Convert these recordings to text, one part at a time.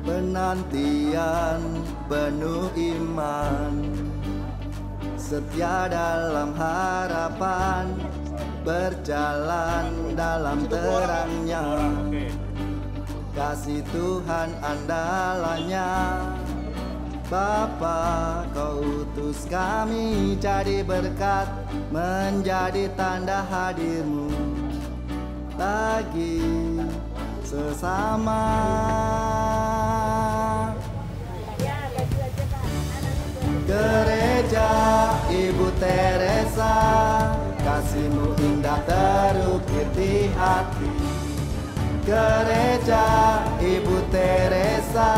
penantian penuh iman, setia dalam harapan, berjalan dalam terangnya. Kasih Tuhan andalannya. Bapa, Kau utus kami jadi berkat, menjadi tanda hadir-Mu bagi sesama. Gereja Ibu Teresa, kasih-Mu indah terukir di hati. Gereja Ibu Teresa,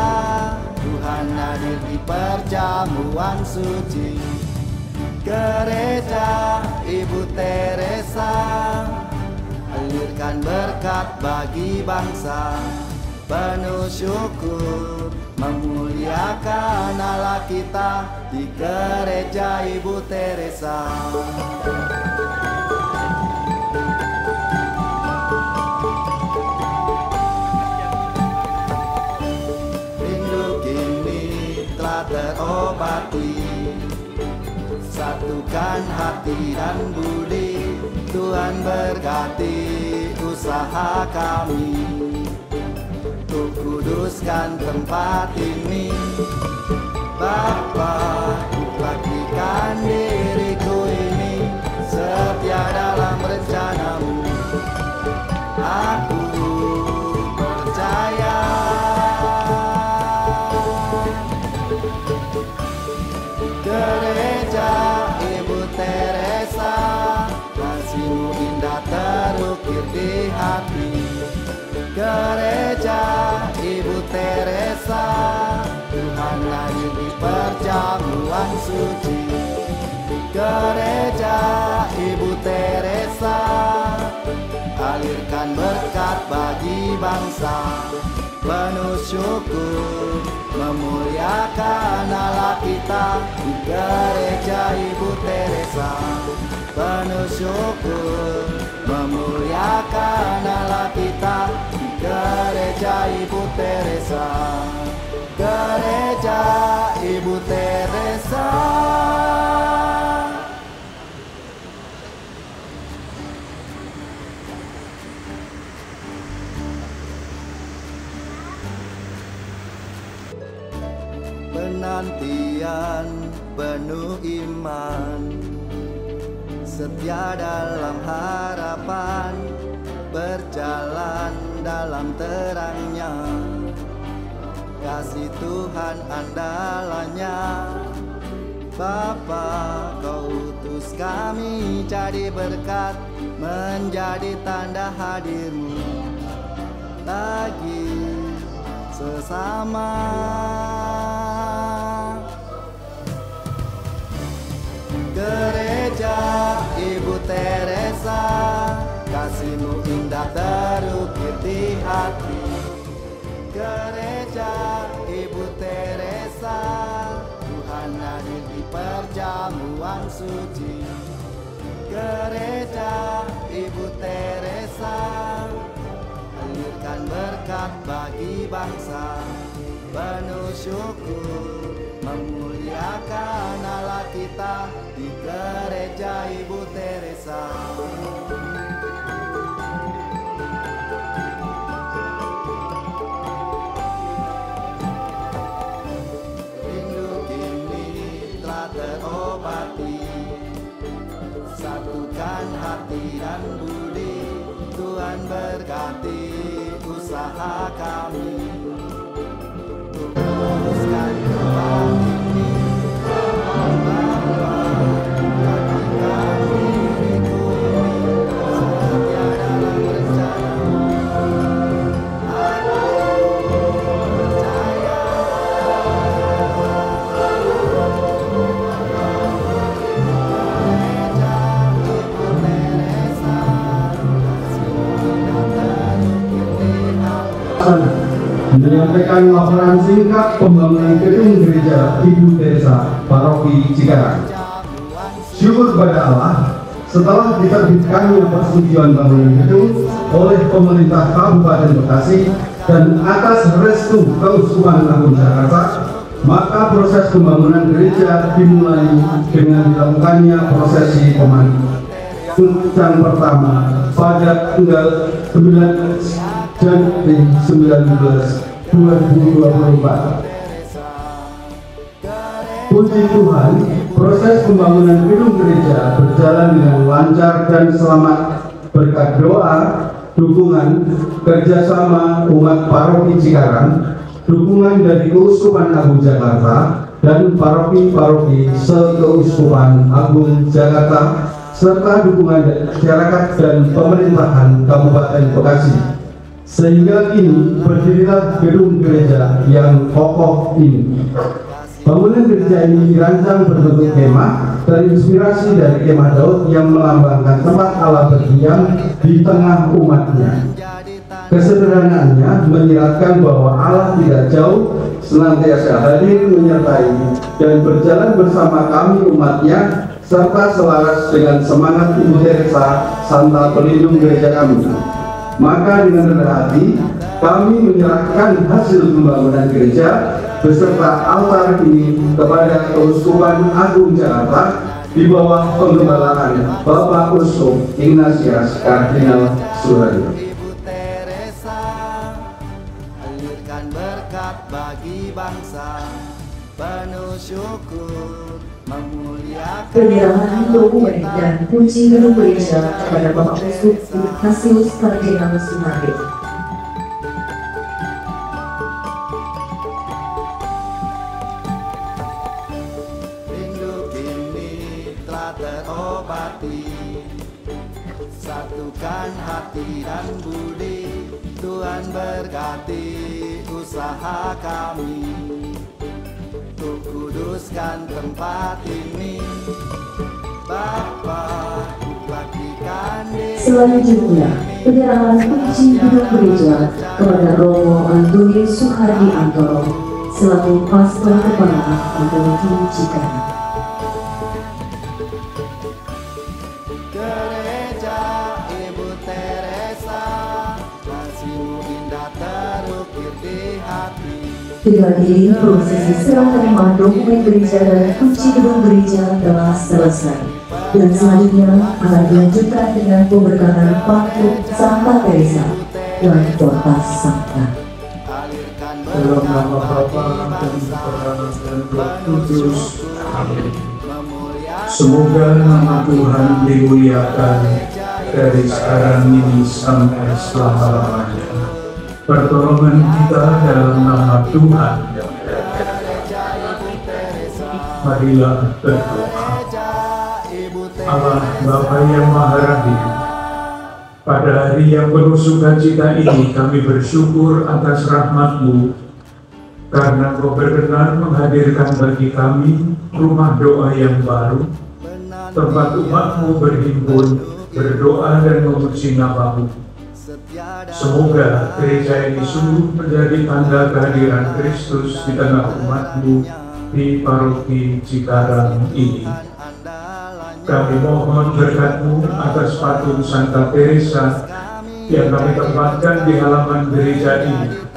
Tuhan hadir di perjamuan suci. Gereja Ibu Teresa, alirkan berkat bagi bangsa. Penuh syukur memuliakan Allah kita di Gereja Ibu Teresa. Terobati, satukan hati dan budi. Tuhan berkati usaha kami, untuk kuduskan tempat ini. Bapa, baktikan diriku ini, setia dalam rencana-Mu. Aku percaya. Gereja Ibu Teresa, kasih-Mu indah terukir di hati. Gereja Ibu Teresa, Tuhan hadir di perjamuan suci. Gereja Ibu Teresa, alirkan berkat bagi bangsa. Penuh syukur memuliakan Allah kita di Gereja Ibu Teresa. Penuh syukur memuliakan Allah kita di Gereja Ibu Teresa. Gereja Ibu Teresa. Penantian penuh iman, setia dalam harapan, berjalan dalam terangnya. Kasih Tuhan andalannya. Bapa, Kau utus kami jadi berkat, menjadi tanda hadir-Mu bagi sesama. Gereja Ibu Teresa, kasih-Mu indah terukir di hati. Gereja Ibu Teresa, Tuhan hadir di perjamuan suci. Gereja Ibu Teresa, alirkan berkat bagi bangsa. Penuh syukur memuliakan Allah kita di Gereja Ibu Teresa. Rindu kini telah terobati, satukan hati dan budi. Tuhan berkati usaha kami, untuk teruskan tempat ini. Menyampaikan laporan singkat pembangunan gedung gereja Ibu Teresa Paroki Cikarang. Syukur kepada Allah, setelah diterbitkannya persetujuan bangunan gedung oleh pemerintah Kabupaten Bekasi dan atas restu Keuskupan Agung Jakarta, maka proses pembangunan gereja dimulai dengan dilakukannya prosesi pemantauan pertama pada tanggal 9 Januari 2024. Puji Tuhan, proses pembangunan gedung gereja berjalan dengan lancar dan selamat berkat doa, dukungan, kerjasama umat paroki Cikarang, dukungan dari Keuskupan Agung Jakarta dan paroki-paroki se-Keuskupan Agung Jakarta, serta dukungan dari masyarakat dan pemerintahan Kabupaten Bekasi. Sehingga kini berdirilah gedung gereja yang kokoh ini. Bangunan gereja ini dirancang berbentuk kemah, terinspirasi dari kemah Daud yang melambangkan tempat Allah berdiam di tengah umatnya. Kesederhanaannya menyiratkan bahwa Allah tidak jauh, senantiasa hadir menyertai dan berjalan bersama kami umatnya, serta selaras dengan semangat Ibu Teresa, Santa Pelindung gereja kami. Maka dengan rendah hati, kami menyerahkan hasil pembangunan gereja beserta altar ini kepada Keuskupan Agung Jakarta di bawah penggembalaan Bapak Uskup Ignatius Kardinal Suharyo. Ibu Teresa, alirkan berkat bagi bangsa, penuh syukur, memuliakan Penyerahan dokumen dan kunci gedung gereja kepada Bapak Uskup Ignatius Kardinal Suharyo. terobati, satukan hati dan budi, Tuhan berkati usaha kami, untuk kuduskan tempat ini, Bapa bagikan diri. Selanjutnya, penyerahan kunci gedung gereja kepada Romo Antonius Suhardi Antoro selaku pastor kepala Paroki Cikarang. Gereja Ibu Teresa, kasih-Mu indah terukir di hati. Dengan ini, prosesi serah terima dokumen gereja dan kunci gedung gereja telah selesai. Dan selanjutnya akan dilanjutkan dengan pemberkatan Paku Santa Teresa dan Kota Santa. Dalam nama Bapa dan Putra dan Roh Kudus. Amin. Semoga nama Tuhan dimuliakan dari sekarang ini sampai selama-lamanya. Pertolongan kita dalam nama Tuhan. Marilah berdoa. Allah Bapa yang Maha Rahim, pada hari yang penuh sukacita ini kami bersyukur atas rahmat-Mu, karena Kau berkenan menghadirkan bagi kami rumah doa yang baru, tempat umat-Mu berhimpun, berdoa dan memuji nama-Mu. Semoga gereja ini sungguh menjadi tanda kehadiran Kristus di tengah umat-Mu di Paroki Cikarang ini. Kami mohon berkat-Mu atas patung Santa Teresa yang kami tempatkan di halaman gereja ini.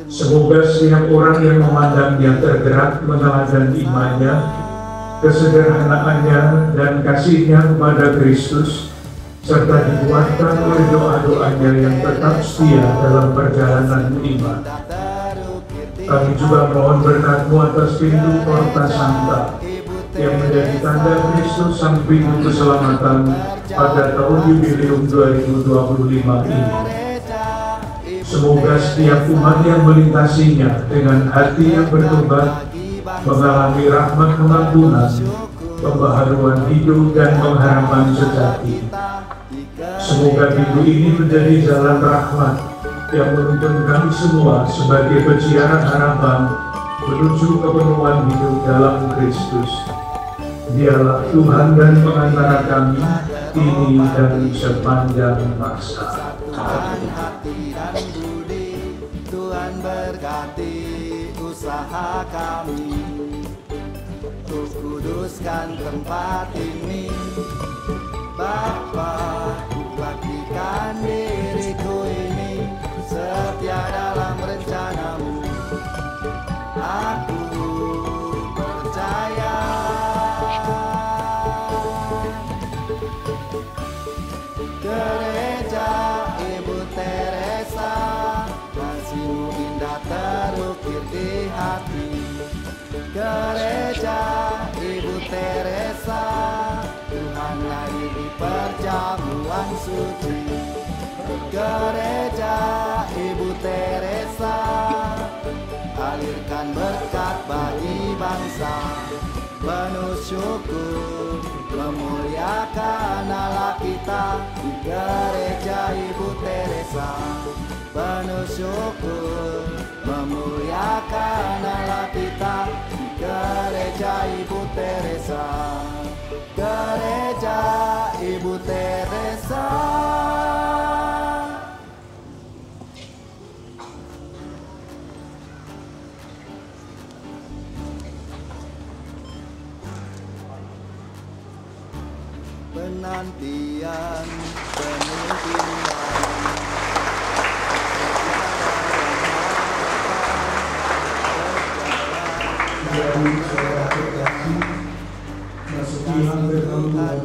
Semoga setiap orang yang memandangnya tergerak meneladani imannya, kesederhanaannya, dan kasihnya kepada Kristus, serta dikuatkan oleh doa-doanya yang tetap setia dalam perjalanan iman. Kami juga mohon berkat-Mu atas pintu Porta Santa yang menjadi tanda Kristus Sang Pintu Keselamatan pada tahun Jubileum 2025 ini. Semoga setiap umat yang melintasinya dengan hati yang bertobat mengalami rahmat pengampunan, pembaharuan hidup dan pengharapan sejati. Semoga pintu ini menjadi jalan rahmat yang menuntun kami semua sebagai peziarah harapan menuju kepenuhan hidup dalam Kristus. Dialah Tuhan dan pengantara kami kini dan sepanjang masa. Tuhan berkati usaha kami, untuk kuduskan tempat ini, Bapa bagikan diriku ini setia aku percaya. Gereja Ibu Teresa, kasih-Mu indah terukir di hati. Gereja Ibu Teresa, Tuhan lahir di perjamuan suci. Gereja Ibu Teresa, alirkan berkat bagi bangsa. Penuh syukur memuliakan Allah kita di Gereja Ibu Teresa. Penuh syukur memuliakan Allah kita di Gereja Ibu Teresa. Gereja Ibu Teresa. Penantian penuh indah, Dari saudara terkasih, masuki hampir 6 bulan.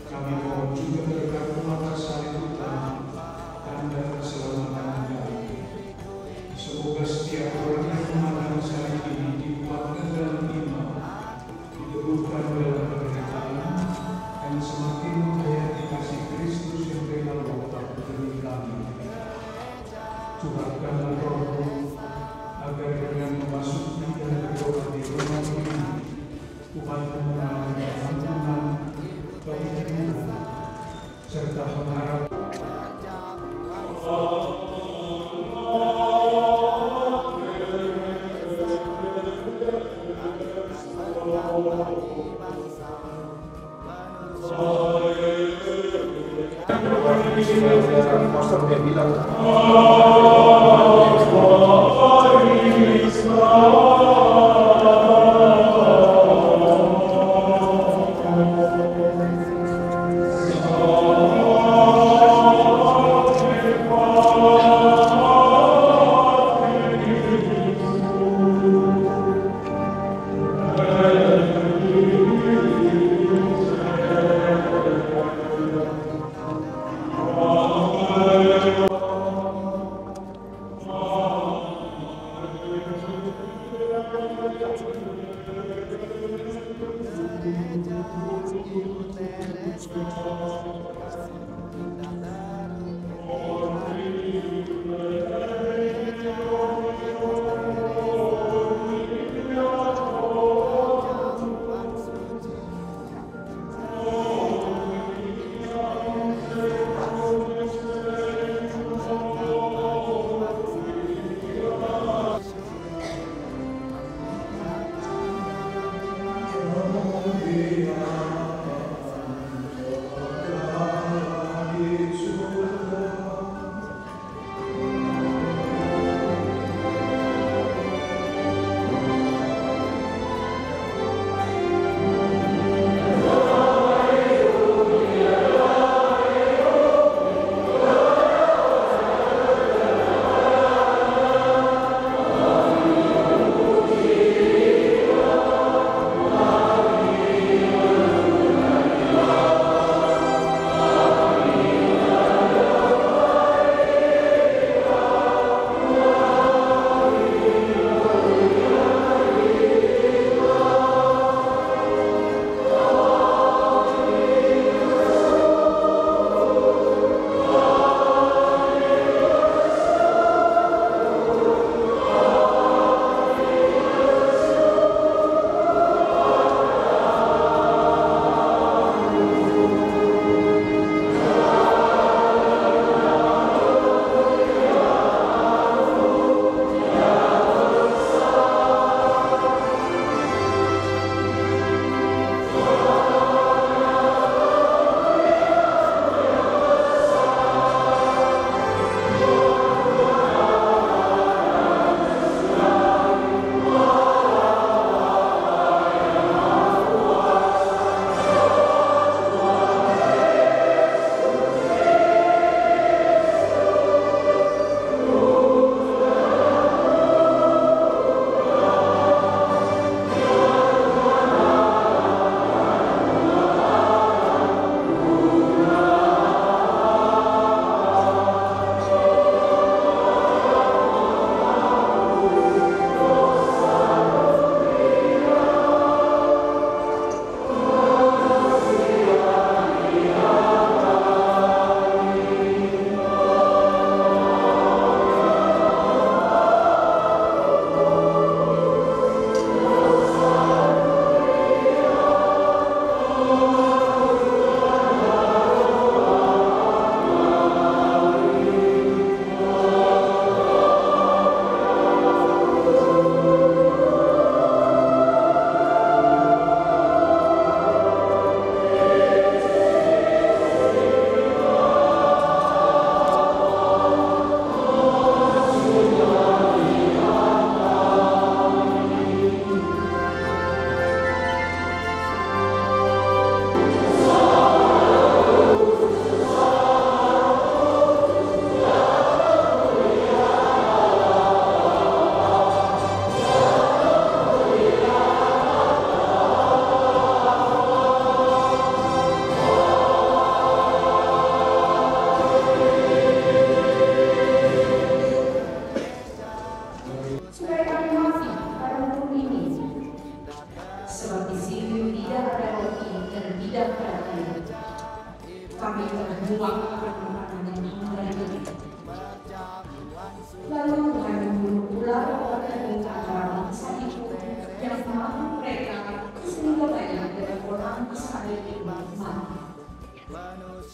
Kami mohon juga Poster dia bilang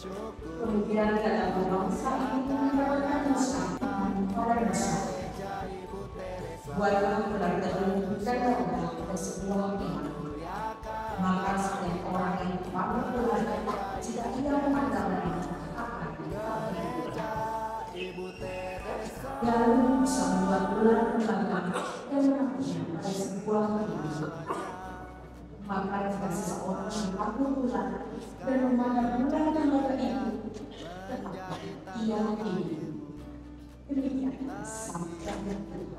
Pemikiran dalam bangsa ini mendapatkan kesempatan pada masyarakat. Buatlah benar-benar menunjukkan sebuah iman. Maka setiap orang yang dipanggil Tuhan, jika ia menanggalkan akan lalu bisa membuat bulan melangkah dan menangkapnya pada sebuah iman. Maka jika seseorang mengaku Tuhan dan memandang bulan tanggal itu, tetap ia hidup. Demikian sabda Tuhan.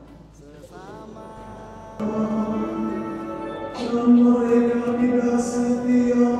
Mereka tidak setia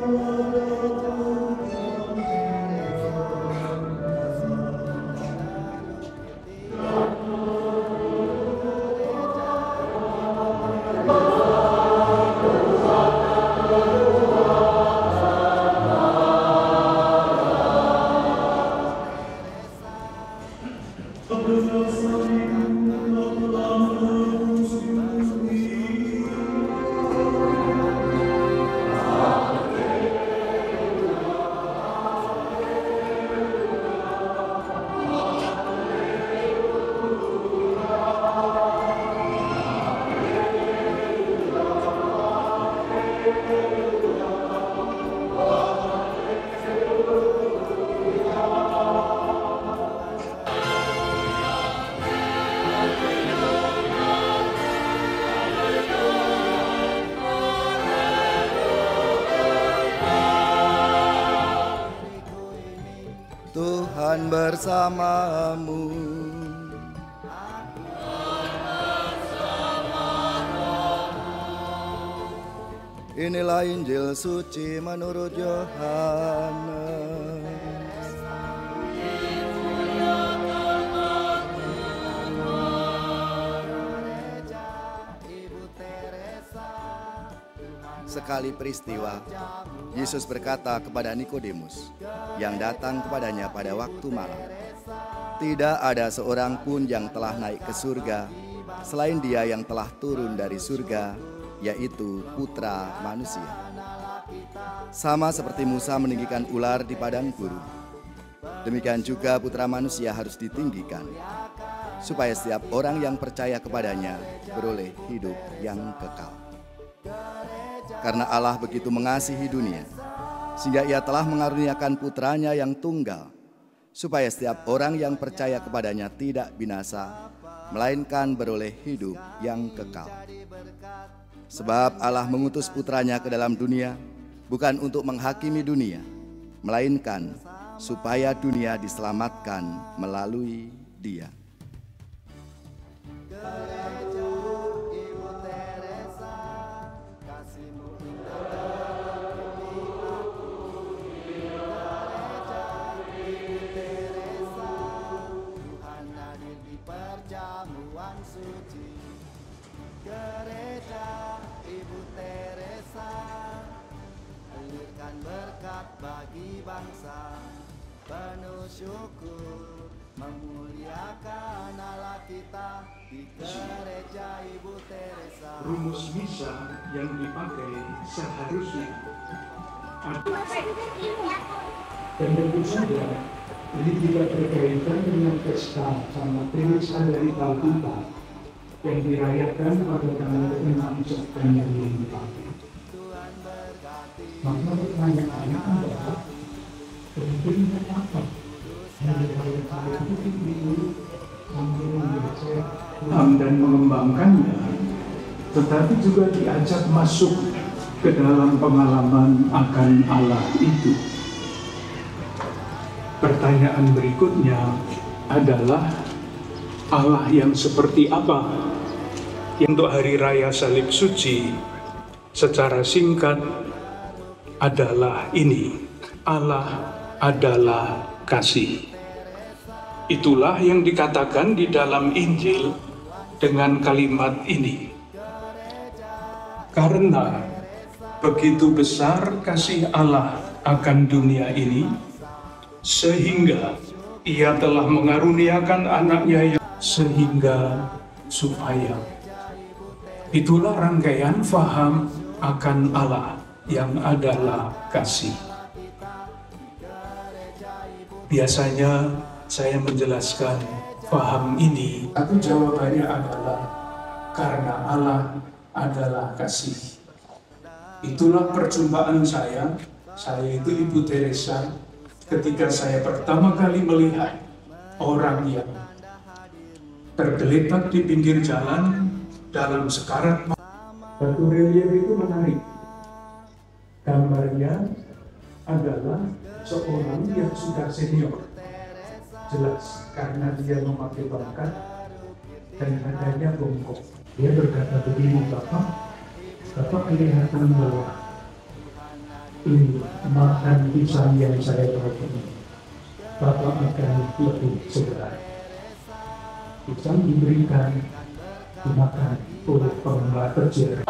Tuhan bersamamu. Inilah Injil suci menurut Yohanes. Sekali peristiwa, Yesus berkata kepada Nikodemus yang datang kepadanya pada waktu malam, "Tidak ada seorang pun yang telah naik ke surga selain Dia yang telah turun dari surga, yaitu Putra Manusia. Sama seperti Musa meninggikan ular di padang gurun, demikian juga Putra Manusia harus ditinggikan, supaya setiap orang yang percaya kepadanya beroleh hidup yang kekal. Karena Allah begitu mengasihi dunia, sehingga Ia telah mengaruniakan Putranya yang tunggal, supaya setiap orang yang percaya kepadanya tidak binasa, melainkan beroleh hidup yang kekal. Sebab Allah mengutus Putranya ke dalam dunia, bukan untuk menghakimi dunia, melainkan supaya dunia diselamatkan melalui Dia." Perjamuan suci Gereja Ibu Teresa, alirkan berkat bagi bangsa, penuh syukur memuliakan Allah kita di Gereja Ibu Teresa. Rumus misa yang dipakai seharusnya dan tentu saja ini tidak berkaitan dengan pesta sama Teresa dari Calcutta yang dirayakan pada tanggal 6 September yang lalu. Maka pertanyaannya adalah pentingnya apa yang dirayakan itu dan mengembangkannya, tetapi juga diajak masuk ke dalam pengalaman akan Allah itu. Pertanyaan berikutnya adalah Allah yang seperti apa? Untuk Hari Raya Salib Suci secara singkat adalah ini: Allah adalah kasih. Itulah yang dikatakan di dalam Injil dengan kalimat ini: "Karena begitu besar kasih Allah akan dunia ini, sehingga Ia telah mengaruniakan anaknya yang sehingga supaya." Itulah rangkaian faham akan Allah yang adalah kasih. Biasanya saya menjelaskan paham ini, satu jawabannya adalah karena Allah adalah kasih. Itulah perjumpaan saya itu Ibu Teresa, ketika saya pertama kali melihat orang yang tergeletak di pinggir jalan dalam sekarat. Batu relief itu menarik. Gambarnya adalah seorang yang sudah senior. Jelas, karena dia memakai tongkat dan badannya bongkok. Dia berkata begini, Bapak kelihatan bahwa ini makan pisang yang saya berikan. Bapak akan lebih segera. Pisang diberikan, dimakan oleh pengembara kecil.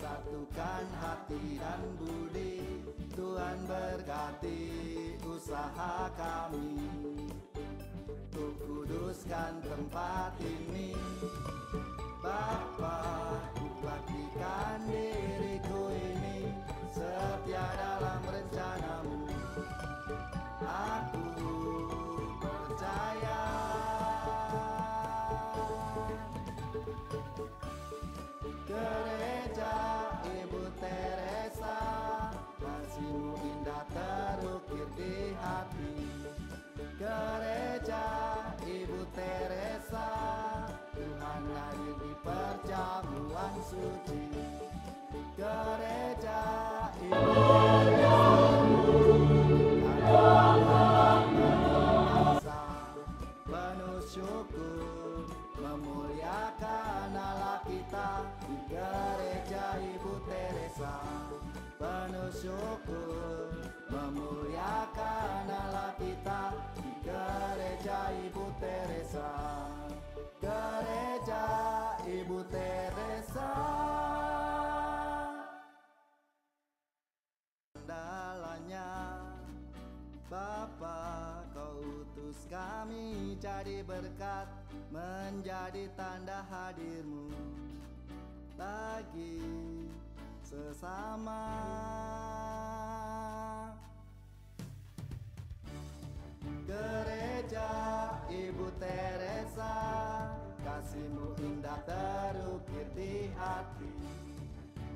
Satukan hati dan budi, Tuhan berkati usaha kami. Untuk kuduskan tempat ini, Bapa, pastikan diriku ini setia dalam rencanamu. Aku percaya. Gereja Ibu Teresa, kasihmu indah terukir di hati. Gereja Ibu Teresa, Tuhan hadir di perjamuan suci. Gereja Ibu Teresa, penuh syukur memuliakan Allah kita. Di Gereja Ibu Teresa, penuh syukur memuliakan Allah kita. Di Gereja Ibu Teresa, Gereja Ibu Teresa, andalanya Bapa kau utus kami jadi berkat, menjadi tanda hadirmu bagi sesama. Gereja Ibu Teresa, kasih-Mu indah terukir di hati.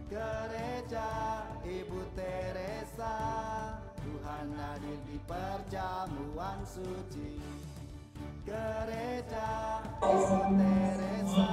Gereja Ibu Teresa, Tuhan hadir di perjamuan suci. Gereja Ibu Teresa,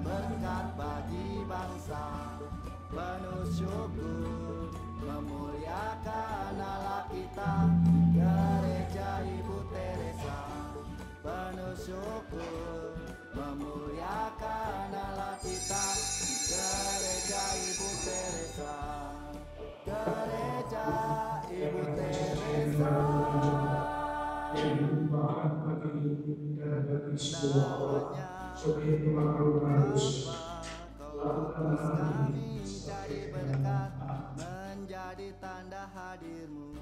berkat bagi penuh syukur, memuliakan Allah kita. Gereja Ibu Teresa, penuh syukur, memuliakan Allah kita. Gereja Ibu Teresa, Gereja Ibu Teresa. Kami jadi berkat, menjadi tanda hadirmu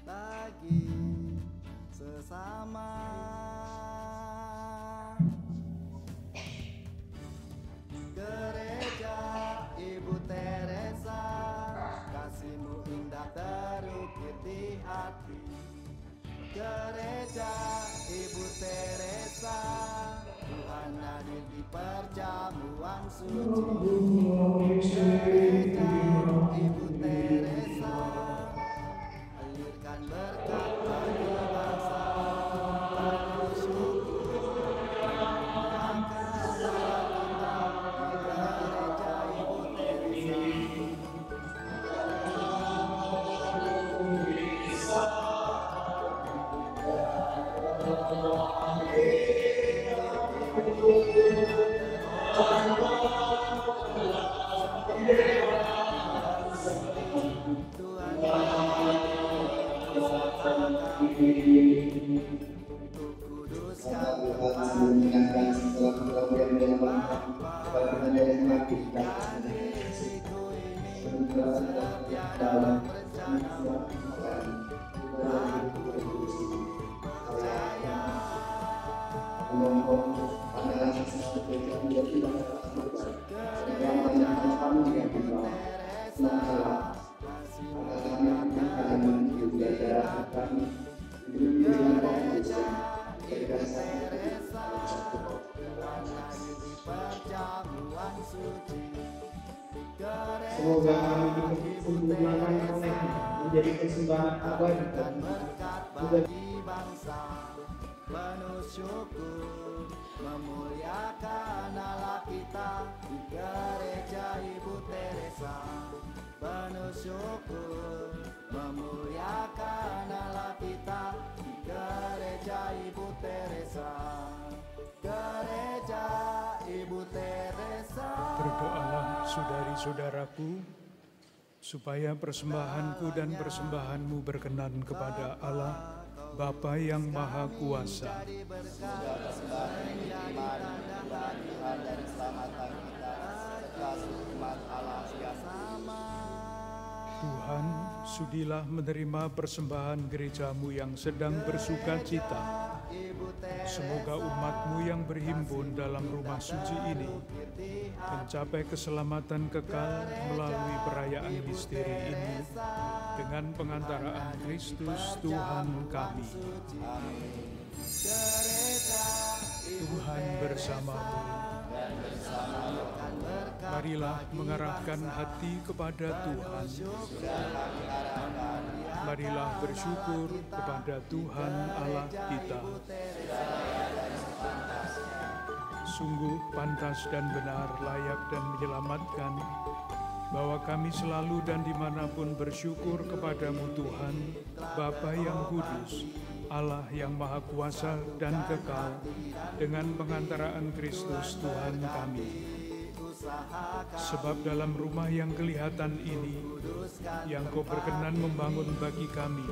bagi sesama. Gereja Ibu Teresa, kasih-Mu indah terukir di hati. Gereja Ibu Teresa, Tuhan hadir di perjamuan suci. Gereja Ibu Teresa, alirkan berkat bagi bangsa. Penuh syukur, memuliakan Allah kita. Gereja Ibu Teresa. Semoga kami dikumpulkan oleh menjadi persembahan abadi bagi bangsa. Penuh syukur, memuliakan Allah kita. Di Gereja Ibu Teresa, penuh syukur, memuliakan Allah kita. Di Gereja Ibu Teresa, Gereja Ibu Teresa. Berdoalah saudari-saudaraku, supaya persembahanku dan persembahanmu berkenan kepada Allah, Bapa yang Maha Kuasa. Tuhan, sudilah menerima persembahan gerejamu yang sedang bersuka cita. Semoga umatmu yang berhimpun dalam rumah suci ini mencapai keselamatan kekal melalui perayaan misteri ini dengan pengantaraan Kristus Tuhan kami. Tuhan bersamamu. Marilah mengarahkan hati kepada Tuhan. Marilah bersyukur kepada Tuhan Allah kita. Sungguh pantas dan benar, layak dan menyelamatkan, bahwa kami selalu dan dimanapun bersyukur kepadamu Tuhan, Bapa yang kudus, Allah yang maha kuasa dan kekal, dengan pengantaraan Kristus Tuhan kami. Sebab dalam rumah yang kelihatan ini, yang Kau berkenan membangun bagi kami,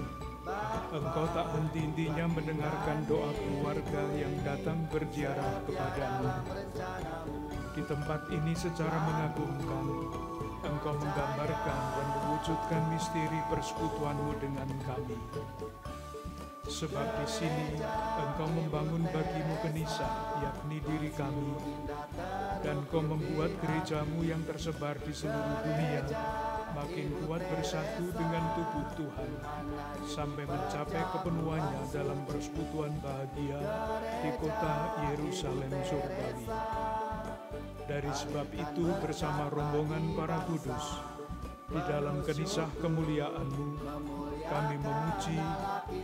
Engkau tak henti-hentinya mendengarkan doa keluarga yang datang berziarah kepadamu. Di tempat ini secara mengagumkan, Engkau menggambarkan dan mewujudkan misteri persekutuanmu dengan kami. Sebab di sini Engkau membangun bagimu kenisa, yakni diri kami, dan Kau membuat gerejamu yang tersebar di seluruh dunia makin kuat bersatu dengan tubuh Tuhan, sampai mencapai kepenuhannya dalam persekutuan bahagia di kota Yerusalem surgawi. Dari sebab itu bersama rombongan para kudus, di dalam kenisah kemuliaan-Mu, kami memuji,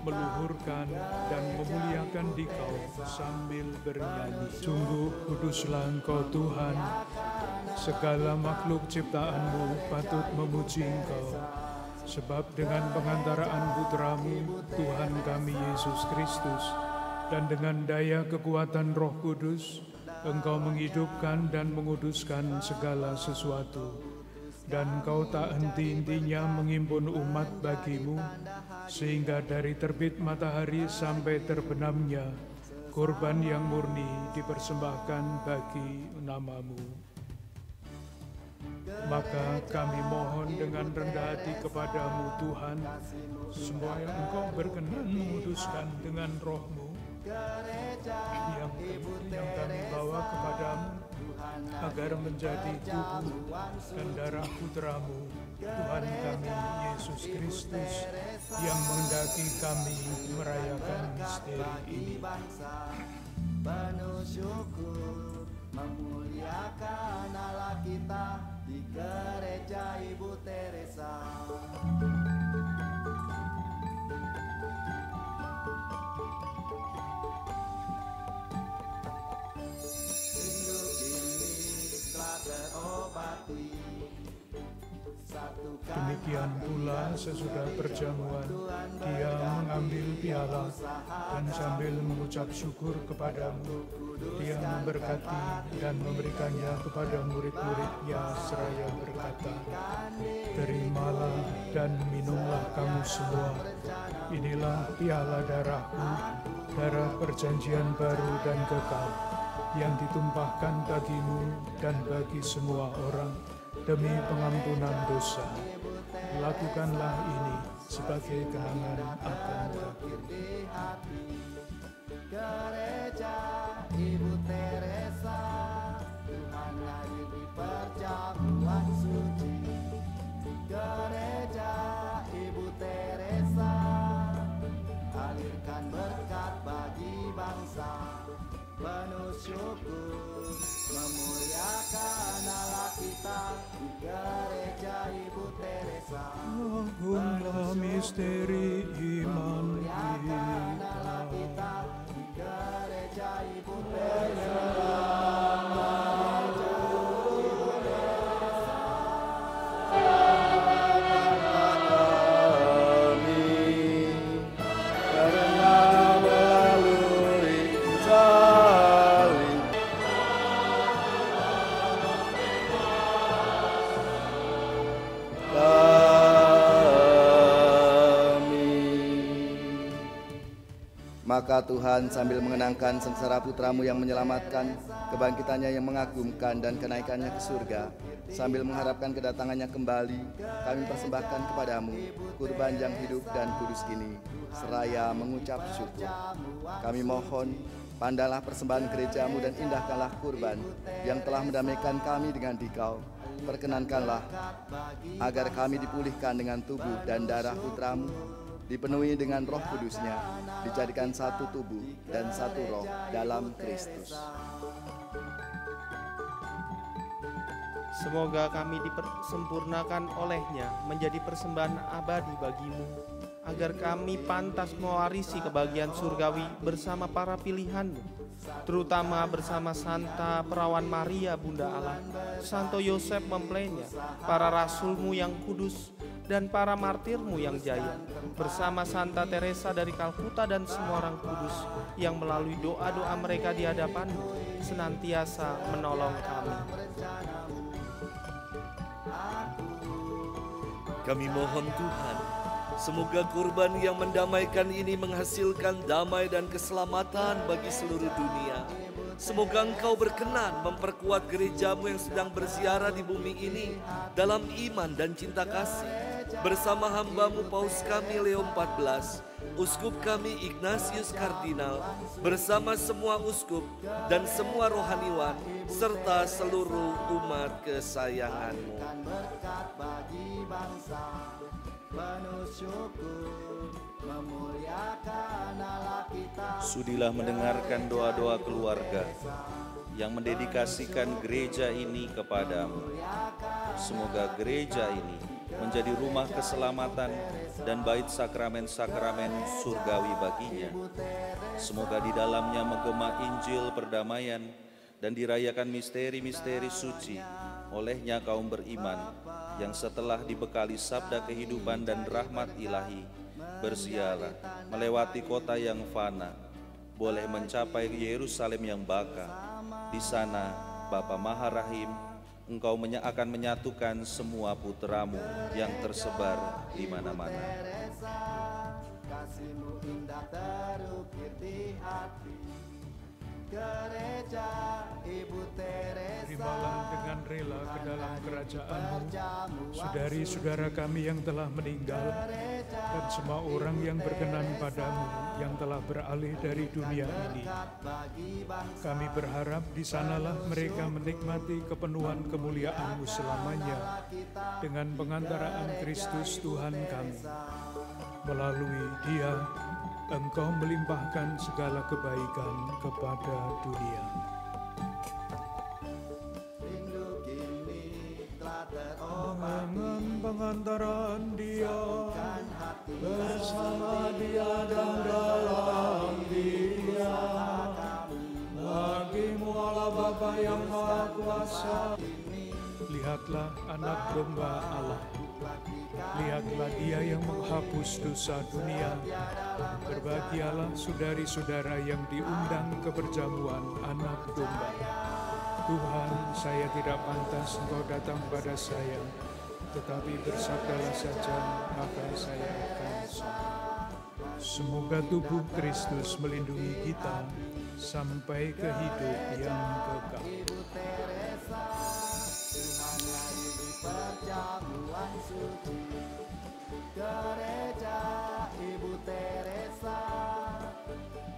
meluhurkan, dan memuliakan Dikau sambil bernyanyi. Sungguh kuduslah Engkau Tuhan, segala makhluk ciptaan-Mu patut memuji Engkau. Sebab dengan pengantaraan Putra-Mu, Tuhan kami Yesus Kristus, dan dengan daya kekuatan Roh Kudus, Engkau menghidupkan dan menguduskan segala sesuatu. Dan Kau tak henti-hentinya mengimpun umat bagimu, sehingga dari terbit matahari sampai terbenamnya, korban yang murni dipersembahkan bagi nama-Mu. Maka kami mohon dengan rendah hati kepadamu Tuhan, semua yang Engkau berkenan menguduskan dengan Roh-Mu, yang kami bawa kepadamu, agar menjadi tubuh dan darah Putra-Mu, Tuhan kami Yesus Kristus, yang menghendaki kami merayakan misteri ini. Penuh syukur memuliakan Allah kita di gereja Ibu Teresa. Demikian pula sesudah perjamuan, Dia mengambil piala dan sambil mengucap syukur kepadamu, Dia memberkati dan memberikannya kepada murid-muridnya seraya berkata, "Terimalah dan minumlah kamu semua, inilah piala darah-Ku, darah perjanjian baru dan kekal, yang ditumpahkan bagimu dan bagi semua orang demi pengampunan dosa. Lakukanlah ini sebagai kenangan akan aku." Gereja Ibu Teresa, Tuhan hadir di perjamuan suci. Gereja Ibu Teresa, alirkan berkat bagi bangsa. Penuh syukur memuliakan Allah kita di gereja Ibu Teresa. Agunglah misteri iman kita di gereja Ibu Teresa. Maka Tuhan sambil mengenangkan sengsara Putra-Mu yang menyelamatkan, kebangkitannya yang mengagumkan dan kenaikannya ke surga, Sambil mengharapkan kedatangannya kembali, kami persembahkan kepadamu kurban yang hidup dan kudus ini, seraya mengucap syukur. Kami mohon, pandanglah persembahan gerejamu dan indahkanlah kurban yang telah mendamaikan kami dengan Dikau. Perkenankanlah agar kami dipulihkan dengan tubuh dan darah putramu, dipenuhi dengan Roh Kudusnya, dijadikan satu tubuh dan satu roh dalam Kristus. Semoga kami dipersempurnakan olehnya menjadi persembahan abadi bagimu, agar kami pantas mewarisi kebahagiaan surgawi bersama para pilihanmu, terutama bersama Santa Perawan Maria Bunda Allah, Santo Yosef mempelainya, para rasulmu yang kudus, dan para martirmu yang jaya, bersama Santa Teresa dari Kalkuta dan semua orang kudus yang melalui doa-doa mereka di hadapanmu senantiasa menolong kami. Kami mohon Tuhan, semoga kurban yang mendamaikan ini menghasilkan damai dan keselamatan bagi seluruh dunia. Semoga Engkau berkenan memperkuat gerejamu yang sedang berziarah di bumi ini dalam iman dan cinta kasih. Bersama hambamu Paus kami Leo XIV, Uskup kami Ignatius Kardinal, bersama semua uskup dan semua rohaniwan, serta seluruh umat kesayanganmu. Berkat bagi bangsa, penuh syukur, memuliakan Allah kita. Sudilah mendengarkan doa-doa keluarga yang mendedikasikan gereja ini kepadamu. Semoga gereja ini menjadi rumah keselamatan dan bait sakramen-sakramen surgawi baginya. Semoga di dalamnya menggema Injil perdamaian dan dirayakan misteri-misteri suci olehnya kaum beriman yang setelah dibekali sabda kehidupan dan rahmat ilahi berziarah melewati kota yang fana, boleh mencapai Yerusalem yang baka. Di sana Bapa Maha Rahim, Engkau akan menyatukan semua putramu yang tersebar di mana-mana. Kasih-Mu indah terukir di hati. Gereja Ibu Teresa, terimalah dengan rela ke dalam kerajaan-Mu saudari-saudara kami yang telah meninggal dan semua orang yang berkenan padamu yang telah beralih dari dunia ini. Kami berharap di sanalah mereka menikmati kepenuhan kemuliaan-Mu selamanya dengan pengantaraan Kristus Tuhan kami. Melalui Dia Engkau melimpahkan segala kebaikan kepada dunia. Dengan pengantaran Dia, bersama Dia dan dalam Dia, bagimu Allah Bapa yang Maha Kuasa. Lihatlah anak domba Allah. Lihatlah Dia yang menghapus dosa dunia. Berbahagialah saudari-saudara yang diundang ke perjamuan anak domba. Tuhan, saya tidak pantas Engkau datang pada saya, tetapi bersabdalah saja, maka saya akan sembuh. Semoga tubuh Kristus melindungi kita sampai ke hidup yang kekal. Perjamuan suci Gereja Ibu Teresa,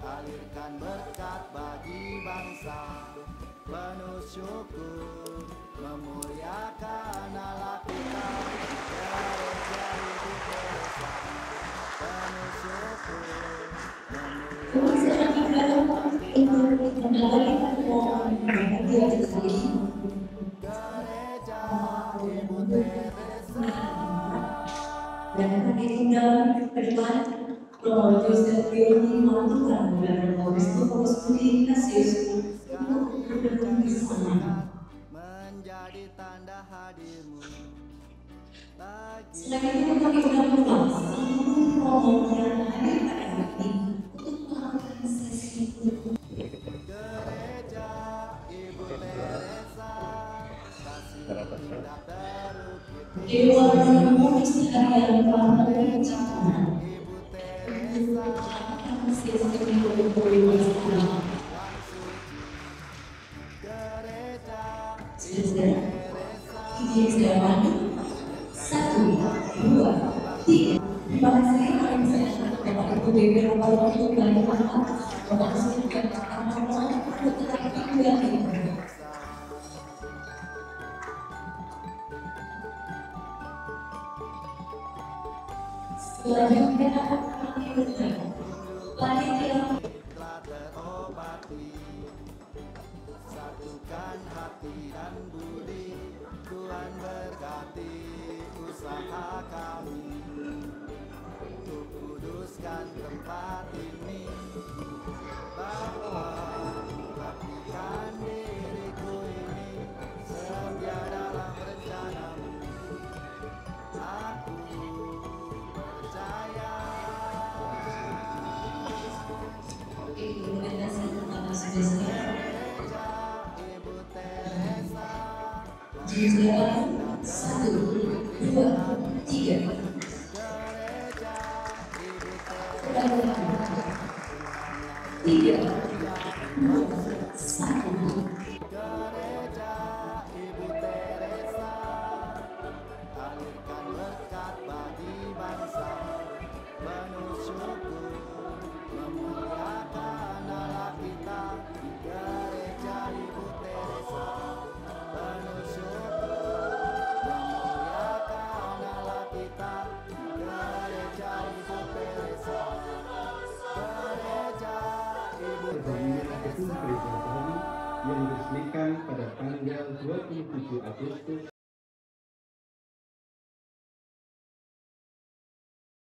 alirkan berkat bagi bangsa, penuh syukur, memuliakan Allah kita. Gereja Ibu Teresa, penuh syukur, dan kami tinggal berdepan Roh Joseph Yoni Mantukan dan Paulus Ignatius untuk berdoa bersama. menjadi tanda hadirmu. Selain itu kami juga berdoa seluruh roh yang hadir pada hari ini untuk melakukan sesi itu. Gereja Ibu Teresa, kasih indah terukir. Dewa yang memuji harian para penciptaan. hati dan budi. Tuhan berkati usaha kami untuk kuduskan tempat ini. Bapa, rapikan diriku ini setia dalam rencanamu. Aku percaya. Oke, kemudian saya terima kasih. Jumlah 1, 2, 3. Tiga, 2, 1. Gereja Ibu Teresa, alirkan berkat bagi bangsa, penuh syukur, memuliakan Allah kita. Gereja Ibu Teresa, penuh syukur, memuliakan Allah kita. Gereja Ibu Teresa, gereja Ibu Perjanjian Gedung Gereja Baru yang diresmikan pada tanggal 27 Agustus